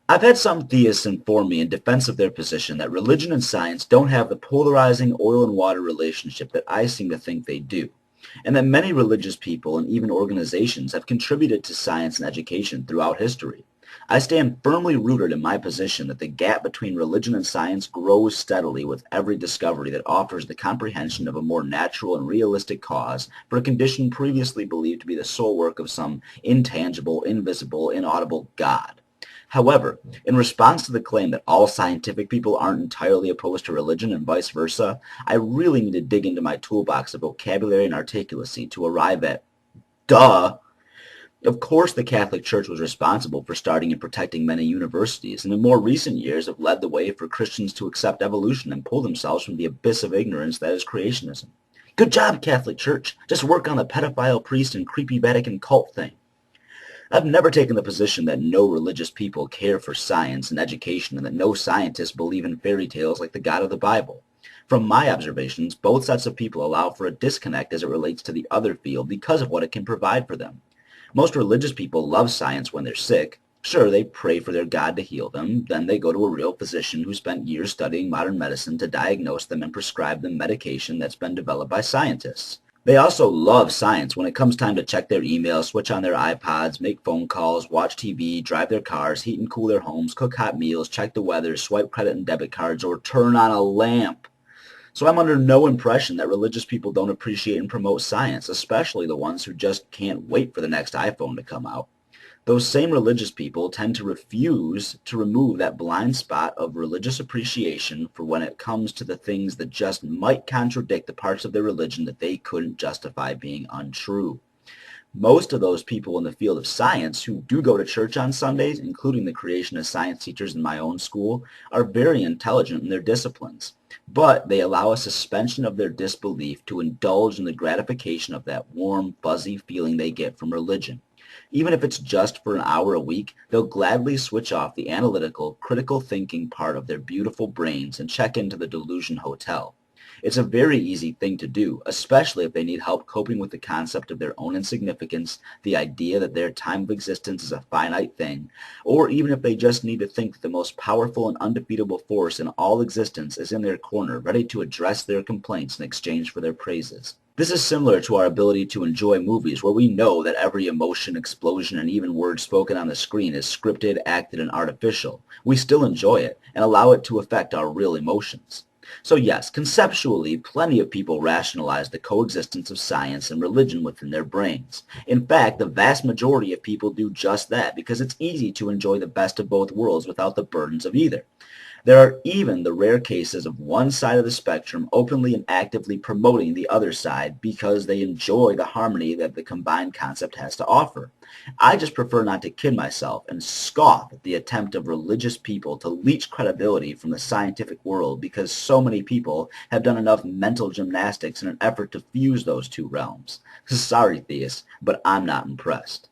I've had some theists inform me in defense of their position that religion and science don't have the polarizing oil and water relationship that I seem to think they do, and that many religious people and even organizations have contributed to science and education throughout history. I stand firmly rooted in my position that the gap between religion and science grows steadily with every discovery that offers the comprehension of a more natural and realistic cause for a condition previously believed to be the sole work of some intangible, invisible, inaudible God. However, in response to the claim that all scientific people aren't entirely opposed to religion and vice versa, I really need to dig into my toolbox of vocabulary and articulacy to arrive at, duh. Of course, the Catholic Church was responsible for starting and protecting many universities, and in more recent years have led the way for Christians to accept evolution and pull themselves from the abyss of ignorance that is creationism. Good job, Catholic Church. Just work on the pedophile priest and creepy Vatican cult thing. I've never taken the position that no religious people care for science and education and that no scientists believe in fairy tales like the God of the Bible. From my observations, both sets of people allow for a disconnect as it relates to the other field because of what it can provide for them. Most religious people love science when they're sick. Sure, they pray for their God to heal them, then they go to a real physician who spent years studying modern medicine to diagnose them and prescribe them medication that's been developed by scientists. They also love science when it comes time to check their emails, switch on their iPods, make phone calls, watch TV, drive their cars, heat and cool their homes, cook hot meals, check the weather, swipe credit and debit cards, or turn on a lamp. So I'm under no impression that religious people don't appreciate and promote science, especially the ones who just can't wait for the next iPhone to come out. Those same religious people tend to refuse to remove that blind spot of religious appreciation for when it comes to the things that just might contradict the parts of their religion that they couldn't justify being untrue. Most of those people in the field of science who do go to church on Sundays, including the creationist science teachers in my own school, are very intelligent in their disciplines. But they allow a suspension of their disbelief to indulge in the gratification of that warm, fuzzy feeling they get from religion. Even if it's just for an hour a week, they'll gladly switch off the analytical, critical thinking part of their beautiful brains and check into the delusion hotel. It's a very easy thing to do, especially if they need help coping with the concept of their own insignificance, the idea that their time of existence is a finite thing, or even if they just need to think that the most powerful and undefeatable force in all existence is in their corner, ready to address their complaints in exchange for their praises. This is similar to our ability to enjoy movies where we know that every emotion, explosion, and even word spoken on the screen is scripted, acted, and artificial. We still enjoy it and allow it to affect our real emotions. So yes, conceptually, plenty of people rationalize the coexistence of science and religion within their brains. In fact, the vast majority of people do just that because it's easy to enjoy the best of both worlds without the burdens of either. There are even the rare cases of one side of the spectrum openly and actively promoting the other side because they enjoy the harmony that the combined concept has to offer. I just prefer not to kid myself and scoff at the attempt of religious people to leech credibility from the scientific world because so many people have done enough mental gymnastics in an effort to fuse those two realms. Sorry, theists, but I'm not impressed.